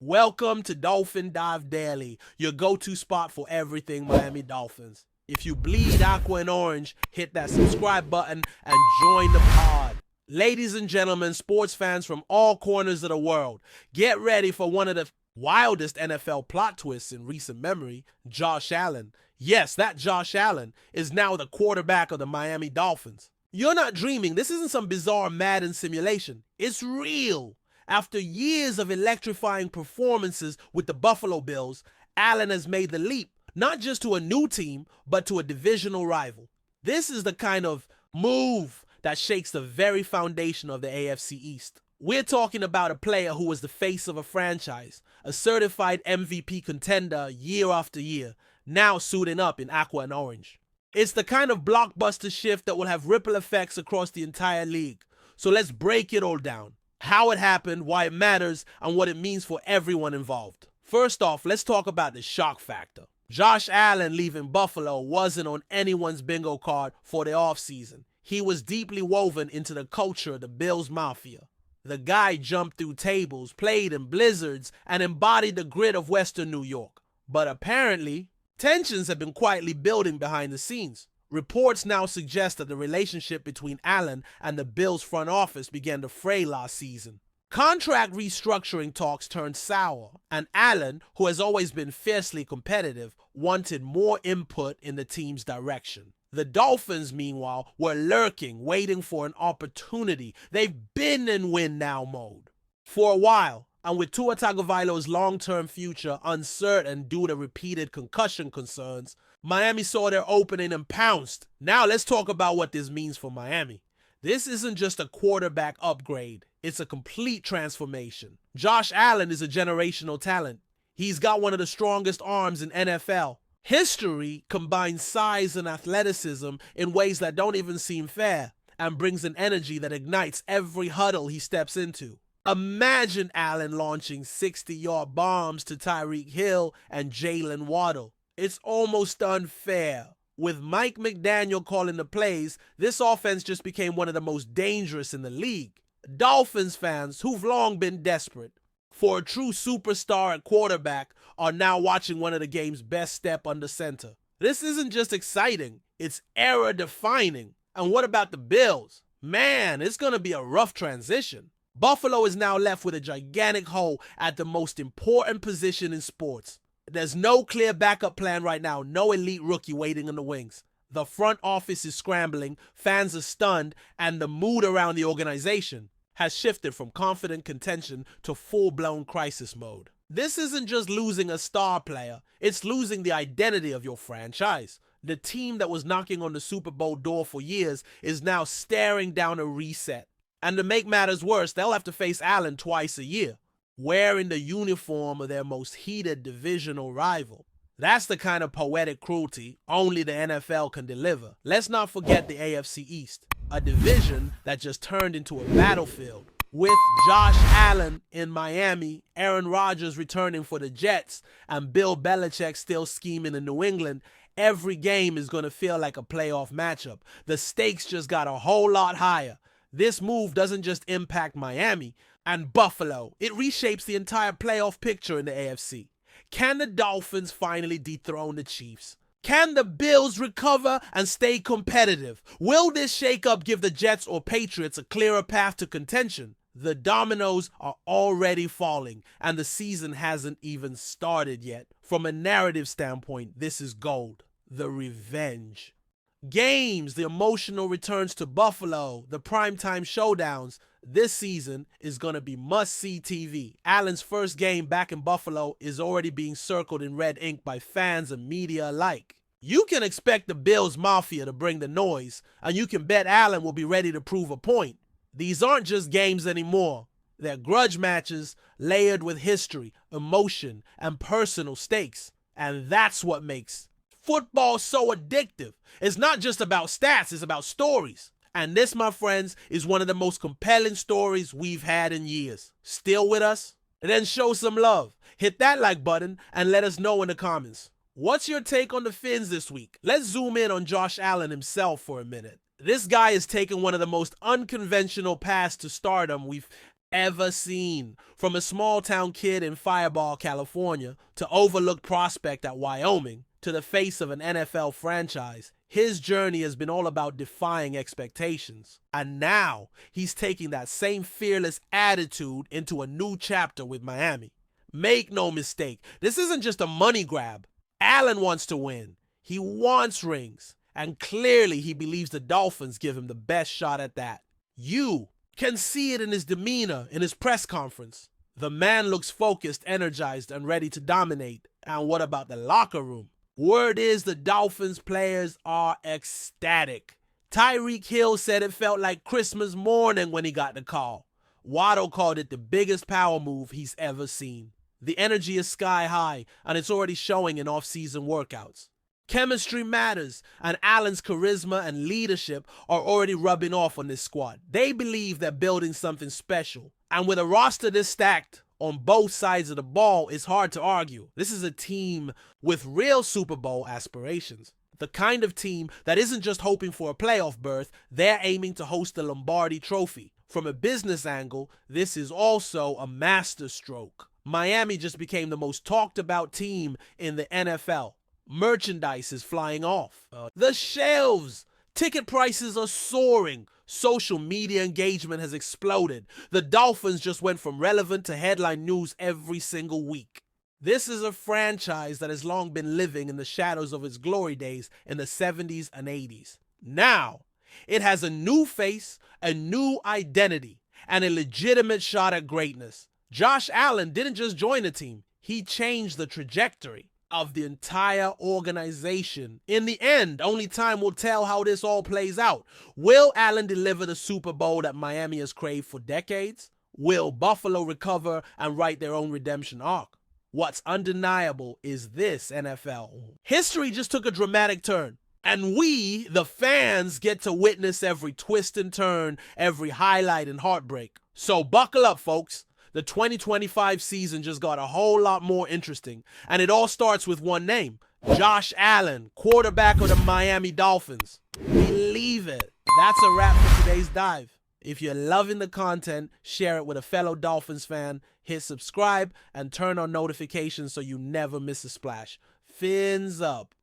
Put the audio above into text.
Welcome to Dolphin Dive Daily, your go-to spot for everything Miami Dolphins. If you bleed aqua and orange, hit that subscribe button and join the pod. Ladies and gentlemen, sports fans from all corners of the world, get ready for one of the wildest NFL plot twists in recent memory. Josh Allen, yes, that Josh Allen, is now the quarterback of the Miami Dolphins. You're not dreaming. This isn't some bizarre Madden simulation. It's real. After years of electrifying performances with the Buffalo Bills, Allen has made the leap, not just to a new team, but to a divisional rival. This is the kind of move that shakes the very foundation of the AFC East. We're talking about a player who was the face of a franchise, a certified MVP contender year after year, now suiting up in aqua and orange. It's the kind of blockbuster shift that will have ripple effects across the entire league. So let's break it all down. How it happened, why it matters, and what it means for everyone involved. First off, let's talk about the shock factor. Josh Allen leaving Buffalo wasn't on anyone's bingo card for the offseason. He was deeply woven into the culture of the Bills Mafia. The guy jumped through tables, played in blizzards, and embodied the grit of Western New York. But apparently, tensions have been quietly building behind the scenes. Reports now suggest that the relationship between Allen and the Bills front office began to fray last season. Contract restructuring talks turned sour, and Allen, who has always been fiercely competitive, wanted more input in the team's direction. The Dolphins, meanwhile, were lurking, waiting for an opportunity. They've been in win-now mode for a while, and with Tua Tagovailoa's long-term future uncertain due to repeated concussion concerns, Miami saw their opening and pounced. Now let's talk about what this means for Miami. This isn't just a quarterback upgrade. It's a complete transformation. Josh Allen is a generational talent. He's got one of the strongest arms in NFL. History combines size and athleticism in ways that don't even seem fair and brings an energy that ignites every huddle he steps into. Imagine Allen launching 60-yard bombs to Tyreek Hill and Jalen Waddle. It's almost unfair. With Mike McDaniel calling the plays, this offense just became one of the most dangerous in the league. Dolphins fans, who've long been desperate for a true superstar at quarterback, are now watching one of the game's best step under center. This isn't just exciting, it's era-defining. And what about the Bills? Man, it's going to be a rough transition. Buffalo is now left with a gigantic hole at the most important position in sports. There's no clear backup plan right now, no elite rookie waiting in the wings. The front office is scrambling, fans are stunned, and the mood around the organization has shifted from confident contention to full-blown crisis mode. This isn't just losing a star player, it's losing the identity of your franchise. The team that was knocking on the Super Bowl door for years is now staring down a reset. And to make matters worse, they'll have to face Allen twice a year, wearing the uniform of their most heated divisional rival. That's the kind of poetic cruelty only the NFL can deliver. Let's not forget the AFC East, a division that just turned into a battlefield. With Josh Allen in Miami, Aaron Rodgers returning for the Jets, and Bill Belichick still scheming in New England, every game is going to feel like a playoff matchup. The stakes just got a whole lot higher. This move doesn't just impact Miami and Buffalo. It reshapes the entire playoff picture in the AFC. Can the Dolphins finally dethrone the Chiefs? Can the Bills recover and stay competitive? Will this shakeup give the Jets or Patriots a clearer path to contention? The dominoes are already falling, and the season hasn't even started yet. From a narrative standpoint, this is gold. The revenge. Games, the emotional returns to Buffalo, the primetime showdowns. This season is going to be must-see TV. Allen's first game back in Buffalo is already being circled in red ink by fans and media alike. You can expect the Bills Mafia to bring the noise, and you can bet Allen will be ready to prove a point. These aren't just games anymore. They're grudge matches layered with history, emotion, and personal stakes. And that's what makes football so addictive. It's not just about stats, it's about stories. And this, my friends, is one of the most compelling stories we've had in years. Still with us? Then show some love. Hit that like button and let us know in the comments. What's your take on the Fins this week? Let's zoom in on Josh Allen himself for a minute. This guy is taking one of the most unconventional paths to stardom we've ever seen. From a small town kid in Fireball, California, to overlooked prospect at Wyoming, to the face of an NFL franchise, his journey has been all about defying expectations. And now, he's taking that same fearless attitude into a new chapter with Miami. Make no mistake, this isn't just a money grab. Allen wants to win. He wants rings. And clearly he believes the Dolphins give him the best shot at that. You can see it in his demeanor in his press conference. The man looks focused, energized, and ready to dominate. And what about the locker room? Word is the Dolphins players are ecstatic. Tyreek Hill said it felt like Christmas morning when he got the call. Waddle called it the biggest power move he's ever seen. The energy is sky high, and it's already showing in off-season workouts. Chemistry matters, and Allen's charisma and leadership are already rubbing off on this squad. They believe they're building something special. And with a roster this stacked on both sides of the ball, it's hard to argue. This is a team with real Super Bowl aspirations. The kind of team that isn't just hoping for a playoff berth, they're aiming to host the Lombardi Trophy. From a business angle, this is also a masterstroke. Miami just became the most talked about team in the NFL. Merchandise is flying off. The shelves. Ticket prices are soaring. Social media engagement has exploded. The Dolphins just went from relevant to headline news every single week. This is a franchise that has long been living in the shadows of its glory days in the 70s and 80s. Now, it has a new face, a new identity, and a legitimate shot at greatness. Josh Allen didn't just join the team. He changed the trajectory of the entire organization. In the end, only time will tell how this all plays out. Will Allen deliver the Super Bowl that Miami has craved for decades? Will Buffalo recover and write their own redemption arc? What's undeniable is this, NFL. History just took a dramatic turn. And we, the fans, get to witness every twist and turn, every highlight and heartbreak. So buckle up, folks. The 2025 season just got a whole lot more interesting. And it all starts with one name. Josh Allen, quarterback of the Miami Dolphins. Believe it. That's a wrap for today's dive. If you're loving the content, share it with a fellow Dolphins fan, hit subscribe, and turn on notifications so you never miss a splash. Fins up.